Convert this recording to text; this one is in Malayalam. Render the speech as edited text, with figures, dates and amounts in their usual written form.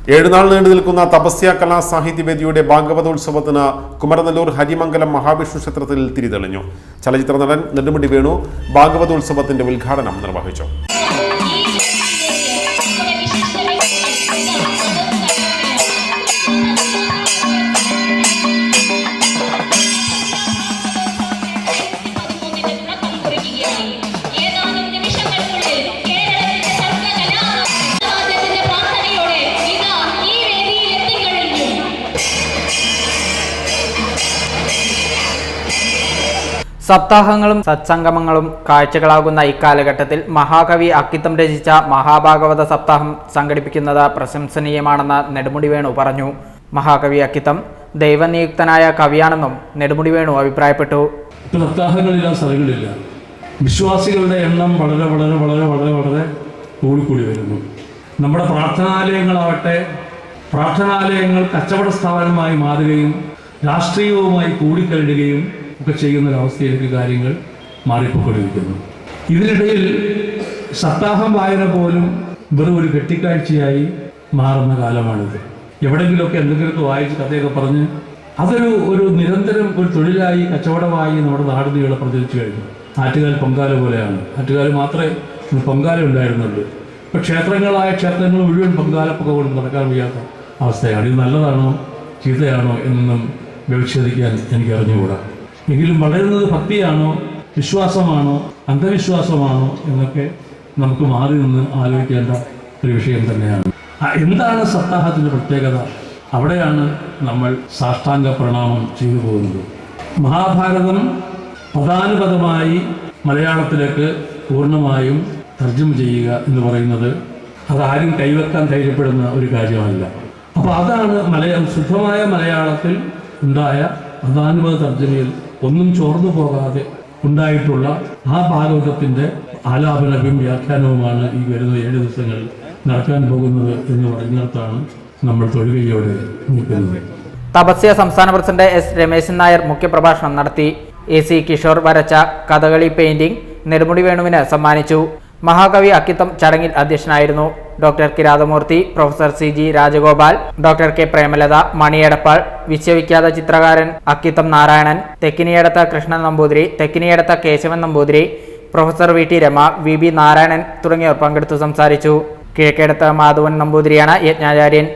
7 നാൾ നീണ്ടു നിൽക്കുന്ന തപസ്യ കലാ സാഹിത്യവേദിയുടെ ഭാഗവതോത്സവത്തിന് കുമരനെല്ലൂർ ഹരിമംഗലം മഹാവിഷ്ണു ക്ഷേത്രത്തിൽ തിരിതെളിഞ്ഞു. ചലച്ചിത്ര നടൻ നെടുമുടി വേണു ഭാഗവതോത്സവത്തിന്റെ ഉദ്ഘാടനം നിർവഹിച്ചു. സപ്താഹങ്ങളും സത്സംഗമങ്ങളും കാഴ്ചകളാകുന്ന ഇക്കാലഘട്ടത്തിൽ മഹാകവി അക്കിത്തം രചിച്ച മഹാഭാഗവത സപ്താഹം സംഘടിപ്പിക്കുന്നത് പ്രശംസനീയമാണെന്ന് നെടുമുടി വേണു പറഞ്ഞു. മഹാകവി അക്കിത്തം ദൈവനിയുക്തനായ കവിയാണെന്നും നെടുമുടി വേണു അഭിപ്രായപ്പെട്ടു. സപ്താഹങ്ങളില്ല, സ്ഥലങ്ങളില്ല. വിശ്വാസികളുടെ എണ്ണം വളരെ വളരെ വളരെ വളരെ വളരെ കൂടിക്കൂടി വരുന്നു. നമ്മുടെ പ്രാർത്ഥനാലയങ്ങളാവട്ടെ, പ്രാർത്ഥനാലയങ്ങൾ കച്ചവട സ്ഥാപനമായി മാറുകയും രാഷ്ട്രീയവുമായി കൂടിക്കഴിയുകയും ഒക്കെ ചെയ്യുന്നൊരവസ്ഥയിലേക്ക് കാര്യങ്ങൾ മാറിപ്പോയിക്കൊണ്ടിരിക്കുന്നു. ഇതിനിടയിൽ സപ്താഹം വായന പോലും വെറും ഒരു കെട്ടിക്കാഴ്ചയായി മാറുന്ന കാലമാണിത്. എവിടെയെങ്കിലുമൊക്കെ എന്തെങ്കിലുമൊക്കെ വായിച്ച് കഥയൊക്കെ പറഞ്ഞ് അതൊരു നിരന്തരം ഒരു തൊഴിലായി കച്ചവടമായി നമ്മുടെ നാടിനീളെ പ്രചരിച്ചു കഴിഞ്ഞു. ആറ്റുകാൽ പൊങ്കാല പോലെയാണ്. ആറ്റുകാൽ മാത്രമേ പൊങ്കാല ഉണ്ടായിരുന്നുള്ളൂ. ഇപ്പോൾ ക്ഷേത്രങ്ങൾ മുഴുവൻ പൊങ്കാലപ്പൊക്കെ കൊണ്ട് നടക്കാൻ വയ്യാത്ത അവസ്ഥയാണ്. ഇത് നല്ലതാണോ ചീത്തയാണോ എന്നൊന്നും വ്യവച്ഛേദിക്കാൻ എനിക്ക് അറിഞ്ഞുകൂടാ. എങ്കിലും വളരുന്നത് ഭക്തിയാണോ, വിശ്വാസമാണോ, അന്ധവിശ്വാസമാണോ എന്നൊക്കെ നമുക്ക് മാറി നിന്ന് ആലോചിക്കേണ്ട ഒരു വിഷയം തന്നെയാണ്. എന്താണ് സപ്താഹത്തിൻ്റെ പ്രത്യേകത? അവിടെയാണ് നമ്മൾ സാഷ്ടാംഗ പ്രണാമം ചെയ്തു പോകുന്നത്. മഹാഭാരതം പദാനുപദമായി മലയാളത്തിലേക്ക് പൂർണ്ണമായും തർജ്ജമ ചെയ്യുക എന്ന് പറയുന്നത് അതാരും കൈവെക്കാൻ ധൈര്യപ്പെടുന്ന ഒരു കാര്യമല്ല. അപ്പോൾ അതാണ് ശുദ്ധമായ മലയാളത്തിൽ ഉണ്ടായ പദാനുപദ തർജ്ജമയിൽ ഒന്നും ചോർന്നു പോകാതെ ഉണ്ടായിട്ടുള്ള ആ ഭാഗവതത്തിൻ്റെ ആലാപനവും വ്യാഖ്യാനവുമാണ് ഈ വരുന്ന 7 ദിവസങ്ങളിൽ നടക്കാൻ പോകുന്നത് എന്ന് പറയുന്നിടത്താണ് നമ്മൾ തൊഴുകയോടെ നിൽക്കുന്നത്. തപസ്യ സംസ്ഥാന പ്രസിഡന്റ് എസ് രമേശൻ നായർ മുഖ്യപ്രഭാഷണം നടത്തി. AC കിഷോർ വരച്ച കഥകളി പെയിന്റിംഗ് നെടുമുടി വേണുവിന് സമ്മാനിച്ചു. മഹാകവി അക്കിത്തം ചടങ്ങിൽ അധ്യക്ഷനായിരുന്നു. Doctor Kirathamoorthy, professor CG Rajagopal, doctor K Premalatha, Maniyadappal, വിശ്വവിഖ്യാത ചിത്രകാരൻ Akkitham Narayanan, Thekkiniyadath Krishnan Namboothiri, Thekkiniyadath Keshavan Namboothiri, professor VT Rama, VB Narayanan തുടങ്ങിയവർ പങ്കെടുത്തു സംസാരിച്ചു. കിഴക്കേടത്ത് മാധവൻ നമ്പൂതിരിയാണ് യജ്ഞാചാര്യൻ.